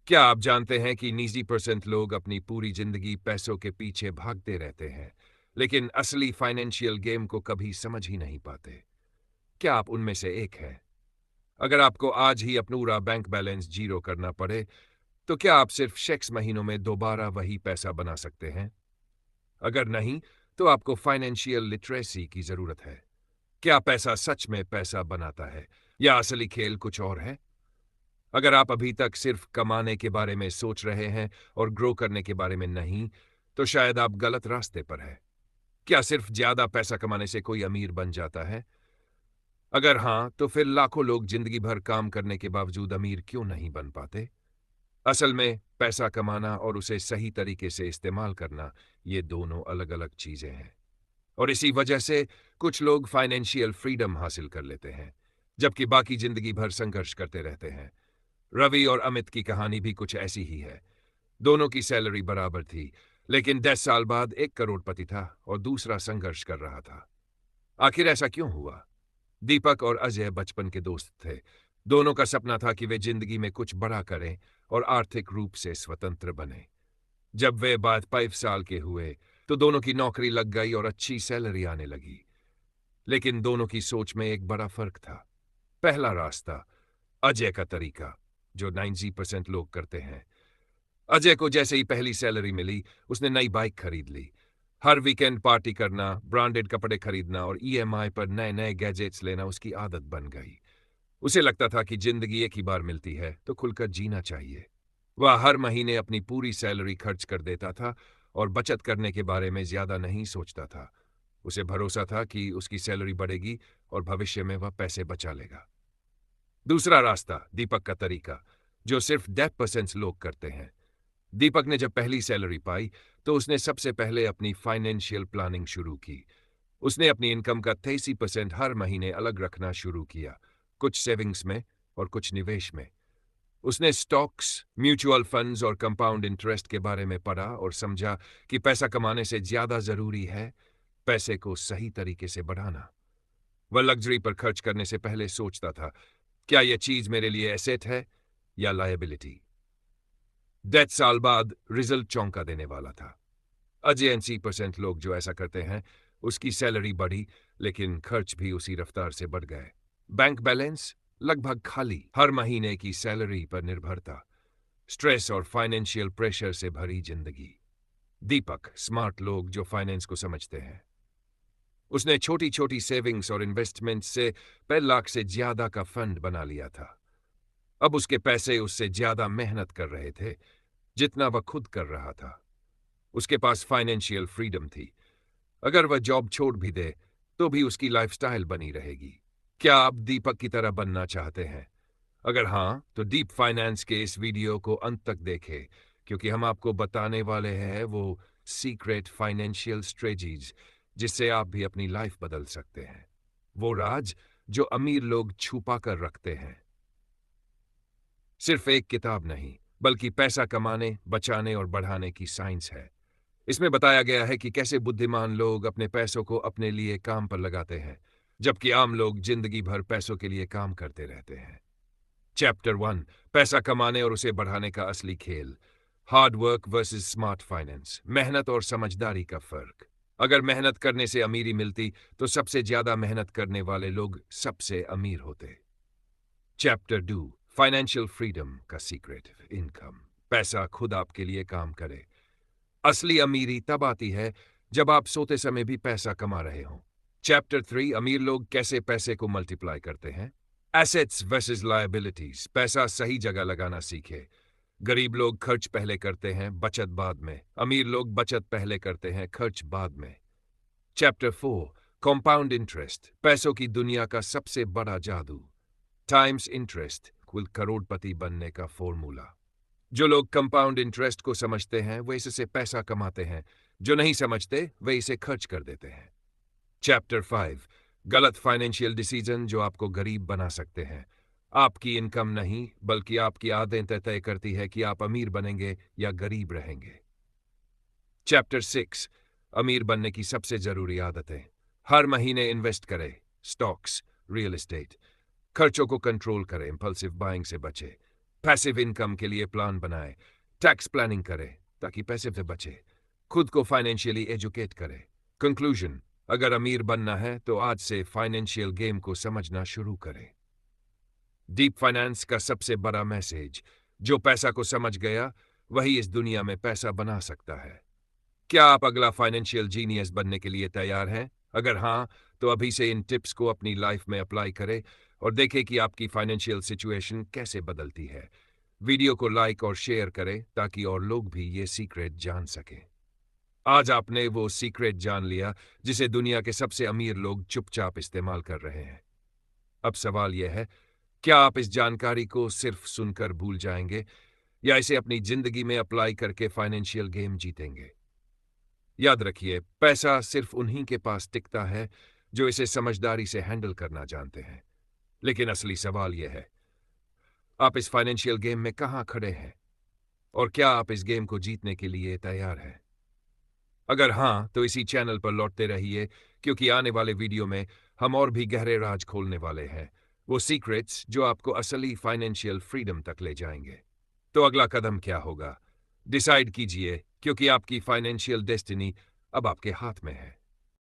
क्या आप जानते हैं कि 90% लोग अपनी पूरी जिंदगी पैसों के पीछे भागते रहते हैं, लेकिन असली फाइनेंशियल गेम को कभी समझ ही नहीं पाते? क्या आप उनमें से एक हैं? अगर आपको आज ही अपना पूरा बैंक बैलेंस जीरो करना पड़े, तो क्या आप सिर्फ 6 महीनों में दोबारा वही पैसा बना सकते हैं? अगर नहीं, तो आपको फाइनेंशियल लिटरेसी की जरूरत है। क्या पैसा सच में पैसा बनाता है, या असली खेल कुछ और है? अगर आप अभी तक सिर्फ कमाने के बारे में सोच रहे हैं और ग्रो करने के बारे में नहीं, तो शायद आप गलत रास्ते पर हैं। क्या सिर्फ ज्यादा पैसा कमाने से कोई अमीर बन जाता है? अगर हाँ, तो फिर लाखों लोग जिंदगी भर काम करने के बावजूद अमीर क्यों नहीं बन पाते? असल में पैसा कमाना और उसे सही तरीके से इस्तेमाल करना, ये दोनों अलग-अलग चीजें हैं। और इसी वजह से कुछ लोग फाइनेंशियल फ्रीडम हासिल कर लेते हैं, जबकि बाकी जिंदगी भर संघर्ष करते रहते हैं। रवि और अमित की कहानी भी कुछ ऐसी ही है। दोनों की सैलरी बराबर थी, लेकिन 10 साल बाद एक करोड़पति था और दूसरा संघर्ष कर रहा था। आखिर ऐसा क्यों हुआ? दीपक और अजय बचपन के दोस्त थे। दोनों का सपना था कि वे जिंदगी में कुछ बड़ा करें और आर्थिक रूप से स्वतंत्र बने। जब वे 22 साल के हुए, तो दोनों की नौकरी लग गई और अच्छी सैलरी आने लगी। लेकिन दोनों की सोच में एक बड़ा फर्क था। पहला रास्ता, अजय का तरीका, जो 90% लोग करते हैं। अजय को जैसे ही पहली सैलरी मिली, उसने नई बाइक खरीद ली। हर वीकेंड पार्टी करना, ब्रांडेड कपड़े खरीदना और ईएमआई पर नए-नए गैजेट्स लेना उसकी आदत बन गई। उसे लगता था कि जिंदगी एक ही बार मिलती है, तो खुलकर जीना चाहिए। वह हर महीने अपनी पूरी सैलरी खर्च कर देता था और बचत करने के बारे में ज्यादा नहीं सोचता था। उसे भरोसा था कि उसकी सैलरी बढ़ेगी और भविष्य में वह पैसे बचा लेगा। दूसरा रास्ता, दीपक का तरीका, जो सिर्फ 10% लोग करते हैं। दीपक ने जब पहली सैलरी पाई, तो उसने सबसे पहले अपनी फाइनेंशियल प्लानिंग शुरू की। उसने अपनी इनकम का 83% हर महीने अलग रखना शुरू किया, कुछ सेविंग्स में और कुछ निवेश में। उसने स्टॉक्स, म्यूचुअल फंड्स और कंपाउंड इंटरेस्ट के बारे में पढ़ा और समझा कि पैसा कमाने से ज्यादा जरूरी है पैसे को सही तरीके से बढ़ाना। वह लग्जरी पर खर्च करने से पहले सोचता था, क्या यह चीज मेरे लिए एसेट है या लायबिलिटी? 10 साल बाद रिजल्ट चौंका देने वाला था। अजय 80% लोग जो ऐसा करते हैं, उसकी सैलरी बढ़ी, लेकिन खर्च भी उसी रफ्तार से बढ़ गए। बैंक बैलेंस लगभग खाली, हर महीने की सैलरी पर निर्भरता, स्ट्रेस और फाइनेंशियल प्रेशर से भरी जिंदगी। दीपक, स्मार्ट लोग जो फाइनेंस को समझते हैं। उसने छोटी छोटी सेविंग्स और इन्वेस्टमेंट से 1 लाख से ज्यादा का फंड बना लिया था। अब उसके पैसे उससे ज्यादा मेहनत कर रहे थे, जितना वह खुद कर रहा था। उसके पास फाइनेंशियल फ्रीडम थी। अगर वह जॉब छोड़ भी दे, तो भी उसकी लाइफस्टाइल बनी रहेगी। क्या आप दीपक की तरह बनना चाहते हैं? अगर हाँ, तो डीप फाइनेंस के इस वीडियो को अंत तक देखें, क्योंकि हम आपको बताने वाले हैं वो सीक्रेट फाइनेंशियल स्ट्रेटजीज जिससे आप भी अपनी लाइफ बदल सकते हैं। वो राज जो अमीर लोग छुपा कर रखते हैं। सिर्फ एक किताब नहीं, बल्कि पैसा कमाने, बचाने और बढ़ाने की साइंस है। इसमें बताया गया है कि कैसे बुद्धिमान लोग अपने पैसों को अपने लिए काम पर लगाते हैं, जबकि आम लोग जिंदगी भर पैसों के लिए काम करते रहते हैं। चैप्टर 1, पैसा कमाने और उसे बढ़ाने का असली खेल, hard work versus smart finance, मेहनत और समझदारी का फर्क। अगर मेहनत करने से अमीरी मिलती, तो सबसे ज्यादा मेहनत करने वाले लोग सबसे अमीर होते। चैप्टर 2, फाइनेंशियल फ्रीडम का सीक्रेट, इनकम, पैसा खुद आपके लिए काम करे। असली अमीरी तब आती है जब आप सोते समय भी पैसा कमा रहे हों। चैप्टर 3, अमीर लोग कैसे पैसे को मल्टीप्लाई करते हैं। एसेट्स वर्सेस लायबिलिटीज, पैसा सही जगह लगाना सीखे। गरीब लोग खर्च पहले करते हैं, बचत बाद में। अमीर लोग बचत पहले करते हैं, खर्च बाद में। चैप्टर 4, कंपाउंड इंटरेस्ट, पैसों की दुनिया का सबसे बड़ा जादू। टाइम्स इंटरेस्ट, कुल करोड़पति बनने का फॉर्मूला। जो लोग कंपाउंड इंटरेस्ट को समझते हैं, वे इससे पैसा कमाते हैं। जो नहीं समझते, वे इसे खर्च कर देते हैं। चैप्टर 5, गलत फाइनेंशियल डिसीजन जो आपको गरीब बना सकते हैं। आपकी इनकम नहीं, बल्कि आपकी आदतें तय करती है कि आप अमीर बनेंगे या गरीब रहेंगे। चैप्टर 6, अमीर बनने की सबसे जरूरी आदतें। हर महीने इन्वेस्ट करें, स्टॉक्स, रियल एस्टेट। खर्चों को कंट्रोल करें, इंपल्सिव बाइंग से बचें। पैसिव इनकम के लिए प्लान बनाए, टैक्स प्लानिंग करे ताकि पैसे से बचे, खुद को फाइनेंशियली एजुकेट करे। कंक्लूजन, अगर अमीर बनना है तो आज से फाइनेंशियल गेम को समझना शुरू करें। डीप फाइनेंस का सबसे बड़ा मैसेज, जो पैसा को समझ गया वही इस दुनिया में पैसा बना सकता है। क्या आप अगला फाइनेंशियल जीनियस बनने के लिए तैयार हैं? अगर हाँ, तो अभी से इन टिप्स को अपनी लाइफ में अप्लाई करें और देखें कि आपकी फाइनेंशियल सिचुएशन कैसे बदलती है। वीडियो को लाइक और शेयर करें ताकि और लोग भी ये सीक्रेट जान सकें। आज आपने वो सीक्रेट जान लिया जिसे दुनिया के सबसे अमीर लोग चुपचाप इस्तेमाल कर रहे हैं। अब सवाल यह है, क्या आप इस जानकारी को सिर्फ सुनकर भूल जाएंगे या इसे अपनी जिंदगी में अप्लाई करके फाइनेंशियल गेम जीतेंगे? याद रखिए, पैसा सिर्फ उन्हीं के पास टिकता है जो इसे समझदारी से हैंडल करना जानते हैं। लेकिन असली सवाल यह है, आप इस फाइनेंशियल गेम में कहां खड़े हैं और क्या आप इस गेम को जीतने के लिए तैयार हैं? अगर हां, तो इसी चैनल पर लौटते रहिए, क्योंकि आने वाले वीडियो में हम और भी गहरे राज खोलने वाले हैं, वो सीक्रेट्स जो आपको असली फाइनेंशियल फ्रीडम तक ले जाएंगे। तो अगला कदम क्या होगा? डिसाइड कीजिए, क्योंकि आपकी फाइनेंशियल डेस्टिनी अब आपके हाथ में है।